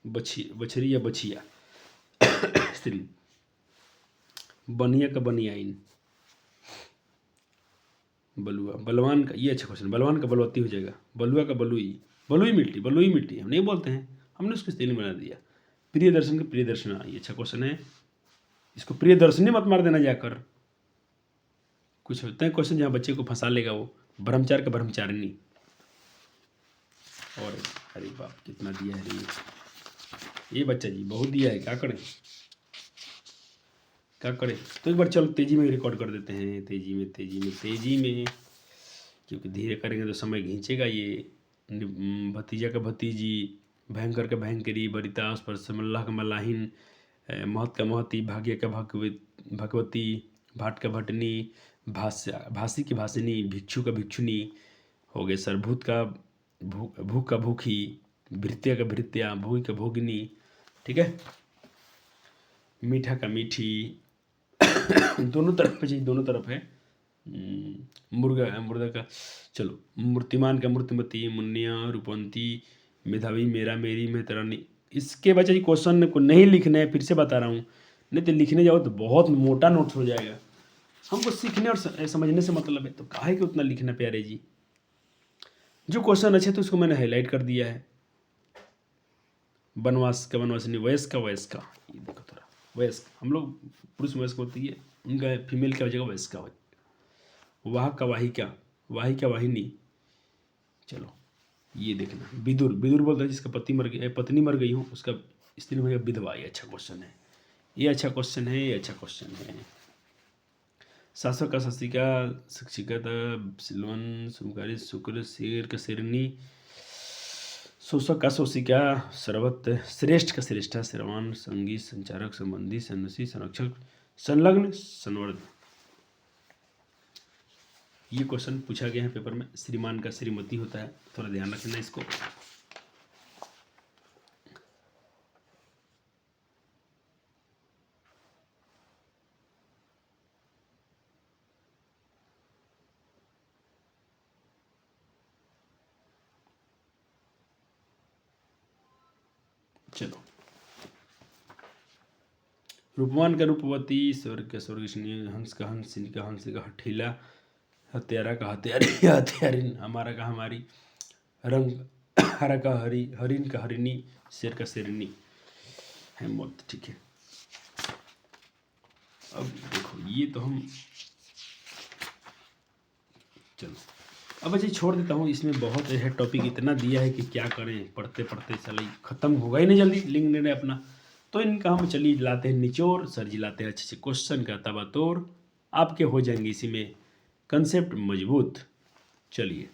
बछरी या बछिया स्त्रीलिंग। बनिया का बनियाइन, बलुआ बलवान का, ये अच्छा क्वेश्चन, बलवान का बलवती हो जाएगा, बलुआ का बलुई, बलुई मिट्टी हम नहीं बोलते हैं, हमने उसको स्त्रीलिंग बना दिया। प्रिय दर्शन का प्रिय दर्शना, ये अच्छा क्वेश्चन है, इसको प्रिय दर्शनी मत मार देना जाकर। कुछ होते हैं क्वेश्चन जहाँ बच्चे को फंसा लेगा वो, ब्रह्मचार का ब्रह्मचारिणी। और अरे बाप कितना दिया है ये बच्चा जी बहुत दिया है, क्या करें क्या करें। तो एक बार चलो तेजी में रिकॉर्ड कर देते हैं, तेजी में, क्योंकि धीरे करेंगे तो समय खींचेगा ये। भतीजा का भतीजी, भयंकर का भयंकरी, बरितास पर मल्लाह का मल्लाहिन, महत का महती, भाग्य का भगवती, भाट का भटनी, भासी की भासिनी, भिक्षु का भिक्षुनी हो गए सर, भूत का भूख का भूखी, भृत्या का भृत्या, भोगी का भोगिनी, ठीक है। मीठा का मीठी दोनों तरफ पे चाहिए, दोनों तरफ है। मुर्गा का, चलो मूर्तिमान का मूर्तिमती, मुन्निया, रूपवंती, मेधावी, मेरा मेरी, मेहतरानी। इसके बच्चे क्वेश्चन को नहीं लिखने हैं, फिर से बता रहा हूँ, नहीं तो लिखने जाओ तो बहुत मोटा नोट्स हो जाएगा। हमको सीखने और समझने से मतलब है, तो काहे कि उतना लिखना प्यारे जी। जो क्वेश्चन अच्छे तो उसको मैंने हाईलाइट कर दिया है। वनवास का वनवासिनी, वयस्क का वयस्क, ये देखो थोड़ा वयस्क, हम लोग पुरुष वयस्क होती है, उनका फीमेल क्या हो जाएगा, वयस्क का। वाह का वाहिका, वाहिका वाहिनी। चलो ये देखना, विदुर, विदुर बोलता है जिसका पत्नी मर गई हो, उसका स्त्री में विधवा। ये अच्छा क्वेश्चन है, ये अच्छा क्वेश्चन है, ये अच्छा क्वेश्चन है। शासक का शासिका, शिक्षिका, सिलवन, सुमकारी, शुक्र, शेर का शेरनी, शोषक का शोषिका, सर्वत, श्रेष्ठ का श्रेष्ठा, श्रवान, संगी, संचारक, संबंधी, सन्नसी, संरक्षक, संलग्न, संवर्ध। ये क्वेश्चन पूछा गया है पेपर में। श्रीमान का श्रीमती होता है, थोड़ा ध्यान रखना इसको। चलो रूपवान का रूपवती, स्वर्ग का स्वर्गशिनी, हंस का हंस, सिंह का हंस का हठीला, हत्यारा का हत्यारी, हत्यारिन, हमारा का हमारी, रंग हरा का हरी, हरिन का हरिणी, शेर का शेरनी है मौत, ठीक है। अब देखो ये तो हम, चलो अब बच्चे छोड़ देता हूँ, इसमें बहुत है टॉपिक, इतना दिया है कि क्या करें, पढ़ते पढ़ते चलिए ख़त्म होगा ही नहीं जल्दी लिंक लेने अपना। तो इनका हम चलिए लाते हैं निचोड़, सर जी लाते हैं अच्छे से क्वेश्चन का तबातोड़, आपके हो जाएंगे इसी में कंसेप्ट मजबूत। चलिए,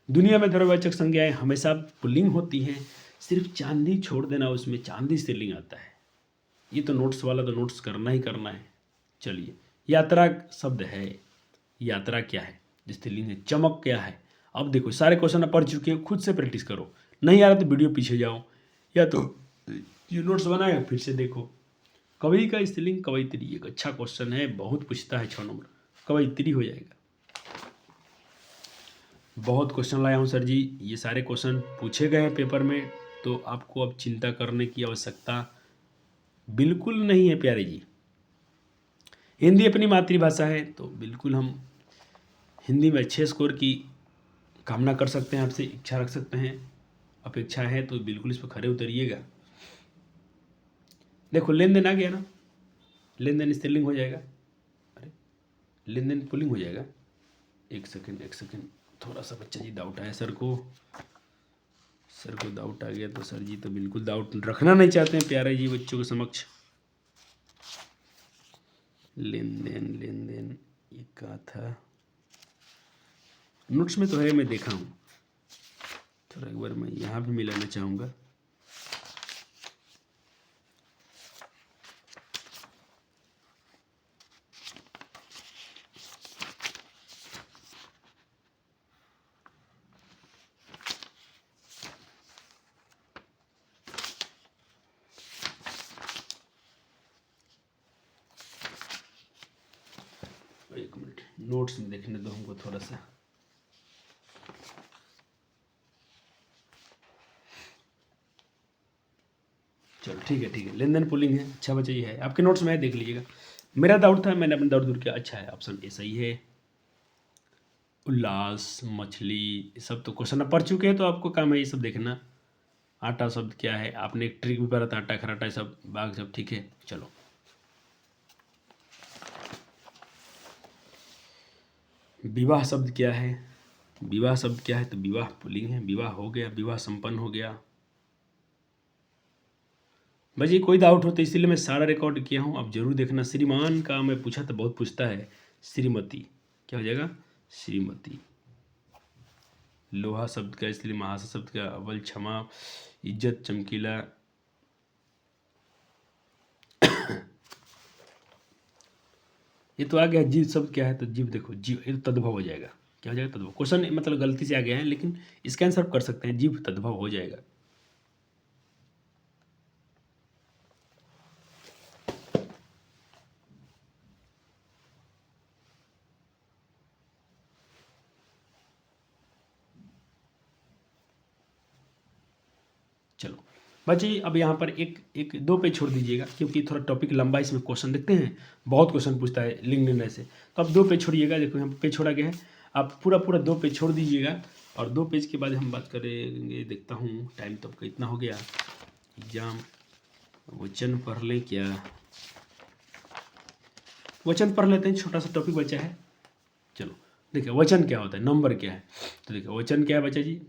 दुनिया में द्रव्यवाचक संज्ञाएं हमेशा पुल्लिंग होती हैं, सिर्फ चांदी छोड़ देना, उसमें चांदी से लिंग आता है। ये तो नोट्स वाला तो नोट्स करना ही करना है। चलिए, यात्रा शब्द है, यात्रा क्या है, जिससे लिंग है, चमक क्या है। अब देखो सारे क्वेश्चन आप पढ़ चुके हो, खुद से प्रैक्टिस करो, नहीं आ रहा तो वीडियो पीछे जाओ, या तो ये नोट्स बनाए फिर से देखो। कवि का स्त्रीलिंग कवयित्री, एक अच्छा क्वेश्चन है, बहुत पूछता है 6 नंबर, कवयित्री हो जाएगा। बहुत क्वेश्चन लाया हूँ सर जी, ये सारे क्वेश्चन पूछे गए हैं पेपर में, तो आपको अब चिंता करने की आवश्यकता बिल्कुल नहीं है प्यारे जी। हिंदी अपनी मातृभाषा है, तो बिल्कुल हम हिंदी में अच्छे स्कोर की कामना कर सकते हैं, आपसे इच्छा रख सकते हैं, अपेक्षा है तो बिल्कुल इस पर खरे उतरिएगा। देखो लेन देन आ गया ना, लेन देन स्त्रीलिंग हो जाएगा, अरे लेन देन पुल्लिंग हो जाएगा। एक सेकंड, थोड़ा सा बच्चा जी डाउट आया सर को डाउट आ गया, तो सर जी तो बिल्कुल डाउट रखना नहीं चाहते हैं प्यारे जी बच्चों के समक्ष। लेन देन ये क्या था, नोट्स में तो है, मैं देखा हूँ, थोड़ा एक बार मैं यहाँ भी मिलाना चाहूँगा। नोट्स में देखने दो हमको थोड़ा सा। चलो ठीक है, लेन देन पुलिंग है। अच्छा बच्चा ये है, आपके नोट्स में है, देख लीजिएगा। मेरा डाउट था, मैंने अपना डाउट दूर किया। अच्छा है, ऑप्शन ए सही है। उल्लास, मछली, ये सब तो क्वेश्चन आप पढ़ चुके हैं, तो आपको काम है ये सब देखना। आटा शब्द क्या है, आपने एक ट्रिक भी पढ़ा था, आटा खराटा, ये सब बाग सब ठीक है। चलो, विवाह शब्द क्या है, विवाह शब्द क्या है, तो विवाह पुल्लिंग है, विवाह हो गया, विवाह संपन्न हो गया। भाई ये कोई डाउट हो तो इसीलिए मैं सारा रिकॉर्ड किया हूँ, आप जरूर देखना। श्रीमान का मैं पूछा तो बहुत पूछता है। श्रीमती क्या हो जाएगा, श्रीमती। लोहा शब्द का, इसलिए महाशय शब्द का अव्वल क्षमा, इज्जत, चमकीला। ये तो आ गया। जीव शब्द क्या है, तो जीव देखो, जीव ये तो तद्भव हो जाएगा। क्या हो जाएगा, तद्भव। क्वेश्चन मतलब गलती से आ गया है, लेकिन इसका आंसर कर सकते हैं, जीव तद्भव हो जाएगा। चलो बच्चे, अब यहाँ पर एक दो पेज छोड़ दीजिएगा, क्योंकि थोड़ा टॉपिक लंबा, इसमें क्वेश्चन देखते हैं, बहुत क्वेश्चन पूछता है लिंग निर्णय से। तो अब 2 पेज छोड़िएगा, देखो यहाँ पेज छोड़ा गया है, आप पूरा 2 पेज छोड़ दीजिएगा, और 2 पेज के बाद हम बात करेंगे। देखता हूँ टाइम तो आपका इतना हो गया। एग्जाम वचन पढ़ लें क्या, वचन पढ़ लेते हैं, छोटा सा टॉपिक बचा है। चलो देखिए, वचन क्या होता है, नंबर क्या है। तो देखिए वचन क्या है बच्चा जी,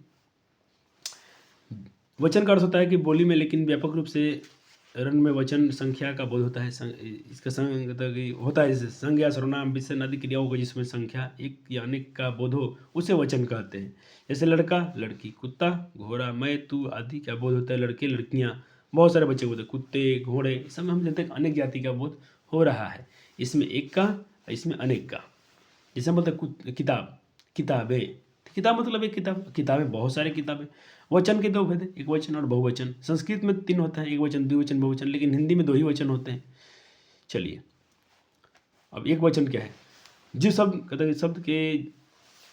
वचन का अर्थ होता है कि बोली में, लेकिन व्यापक रूप से रन में वचन संख्या का बोध होता है। इसका संग होता है, जैसे संज्ञा, सर्वनाम, विशेषण आदि क्रियाओं को जिसमें संख्या एक या अनेक का बोध हो, उसे वचन कहते हैं। जैसे लड़का, लड़की, कुत्ता, घोड़ा, मैं, तू आदि का बोध होता है। लड़के, लड़कियाँ, बहुत सारे बच्चे होते हैं, कुत्ते, घोड़े, इस सब में हम जानते हैं अनेक जाति का बोध हो रहा है। इसमें एक का, इसमें अनेक का। जैसे हम बोलते हैं किताब, किताबें, किताब मतलब एक किताब, किताबें बहुत सारी किताबें। वचन के 2 भेद हैं, एक वचन और बहुवचन। संस्कृत में 3 होता है, एक वचन, द्विवचन, बहुवचन, लेकिन हिंदी में 2 ही वचन होते हैं। चलिए, अब एक वचन क्या है, जिस शब्द के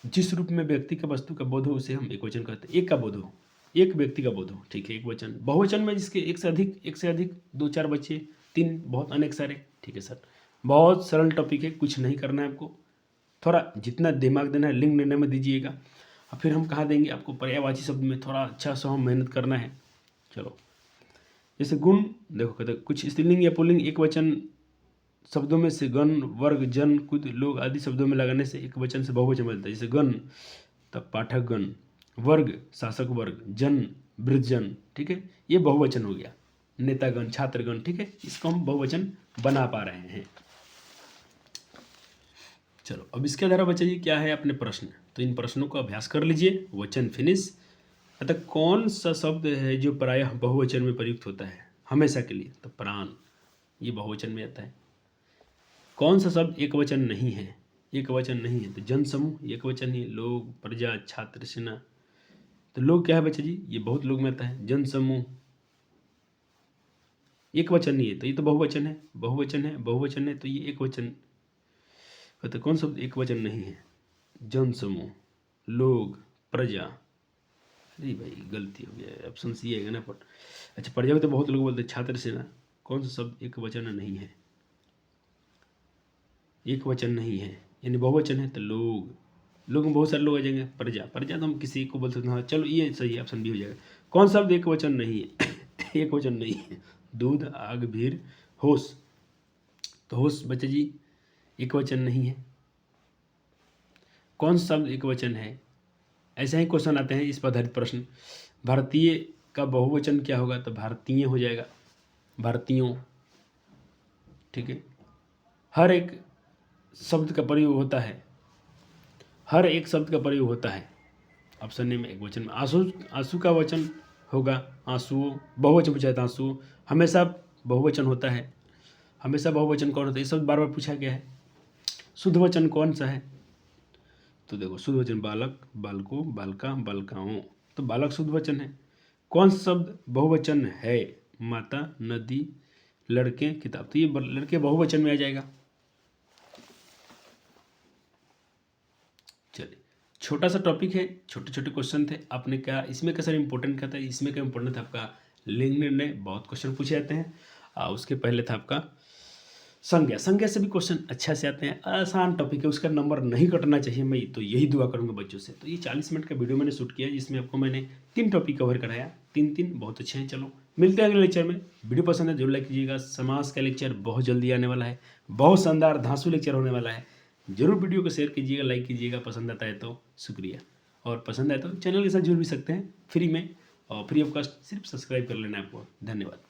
जिस रूप में व्यक्ति का, वस्तु का बोध हो, उसे हम एक वचन कहते हैं। एक का बोध हो, एक व्यक्ति का बोध हो, ठीक है, एक वचन। बहुवचन में जिसके एक से अधिक 2-4 बच्चे, 3, बहुत, अनेक सारे, ठीक है सर। बहुत सरल टॉपिक है, कुछ नहीं करना है आपको, थोड़ा जितना दिमाग देना है लिंग निर्णय में दीजिएगा। और फिर हम कहाँ देंगे आपको, पर्यायवाची शब्द में थोड़ा अच्छा सा हम मेहनत करना है। चलो, जैसे गुण, देखो कहते कुछ स्त्रीलिंग या पुल्लिंग एक वचन शब्दों में से गण, वर्ग, जन, कुछ लोग आदि शब्दों में लगाने से एक वचन से बहुवचन बनता है। जैसे गण तब पाठक गण, वर्ग शासक वर्ग, जन वृद्धजन, ठीक है, ये बहुवचन हो गया। नेतागण, छात्रगण, ठीक है, इसको हम बहुवचन बना पा रहे हैं। चलो, अब इसके द्वारा बच्चा जी क्या है अपने प्रश्न, तो इन प्रश्नों का अभ्यास कर लीजिए। वचन फिनिश। अतः कौन सा शब्द है जो प्रायः बहुवचन में प्रयुक्त होता है हमेशा के लिए, तो प्राण, ये बहुवचन में आता है। कौन सा शब्द एक वचन नहीं है, एक वचन नहीं है, तो जन समूह एक वचन ही। लोग, प्रजा, छात्र, सेना, तो लोग क्या है बच्चा जी, ये बहुत लोग में आता है। जन समूह एक वचन नहीं है, तो ये तो बहुवचन है, बहुवचन है, बहुवचन है, तो ये एक वचन। तो कौन शब्द एक वचन नहीं है, जन समूह, लोग, प्रजा। अरे भाई गलती हो गया, ऑप्शन सी है ना। पर अच्छा, प्रजा में तो बहुत लोग बोलते हैं। छात्र सेना, कौन सा शब्द एक वचन नहीं है, एक वचन नहीं है, यानी बहुवचन है, तो लोग, लोग में बहुत सारे लोग आ जाएंगे। प्रजा, प्रजा तो हम किसी एक को बोल सकते हैं। हाँ चलो, ये सही है, ऑप्शन बी हो जाएगा। कौन शब्द एक वचन नहीं है एक वचन नहीं है, दूध, आग, भीड़, होश, तो होश बच्चा जी एक वचन नहीं है। कौन सा शब्द एक वचन है, ऐसे ही क्वेश्चन आते हैं इस पर आधारित प्रश्न। भारतीय का बहुवचन क्या होगा, तो भारतीय हो जाएगा, भारतीयों, ठीक है। हर एक शब्द का प्रयोग होता है, हर एक शब्द का प्रयोग होता है। ऑप्शन ए में एक वचन में आंसू, आंसू का वचन होगा आंसुओं, बहुवचन पूछा था आंसू, हमेशा बहुवचन होता है। हमेशा बहुवचन कौन होता है, ये शब्द बार बार पूछा गया है। शुद्ध वचन कौन सा है, तो देखो शुद्ध वचन बालक, बालकों, बालिका, बालिकाओं, तो बालक शुद्ध वचन है। कौन सा शब्द बहुवचन है, माता, नदी, लड़के, किताब, तो ये लड़के बहुवचन में आ जाएगा। छोटा सा टॉपिक है, छोटे छोटे क्वेश्चन थे। आपने क्या इसमें क्या सर इंपॉर्टेंट क्या था, इसमें क्या इंपॉर्टेंट था आपका लिंग निर्णय, बहुत क्वेश्चन पूछे जाते हैं। उसके पहले था आपका संज्ञा, संज्ञा से भी क्वेश्चन अच्छा से आते हैं। आसान टॉपिक है, उसका नंबर नहीं कटना चाहिए, मैं तो यही दुआ करूंगा बच्चों से। तो ये 40 मिनट का वीडियो मैंने शूट किया जिसमें आपको मैंने 3 टॉपिक कवर कराया, 3 बहुत अच्छे हैं। चलो मिलते हैं अगले लेक्चर में। वीडियो पसंद है जरूर लाइक कीजिएगा। समाज का लेक्चर बहुत जल्दी आने वाला है, बहुत शानदार धांसू लेक्चर होने वाला है। जरूर वीडियो को शेयर कीजिएगा, लाइक कीजिएगा। पसंद आता है तो शुक्रिया, और पसंद आए तो चैनल के साथ जुड़ भी सकते हैं फ्री में, और फ्री ऑफ कॉस्ट सिर्फ सब्सक्राइब कर लेना है आपको। धन्यवाद।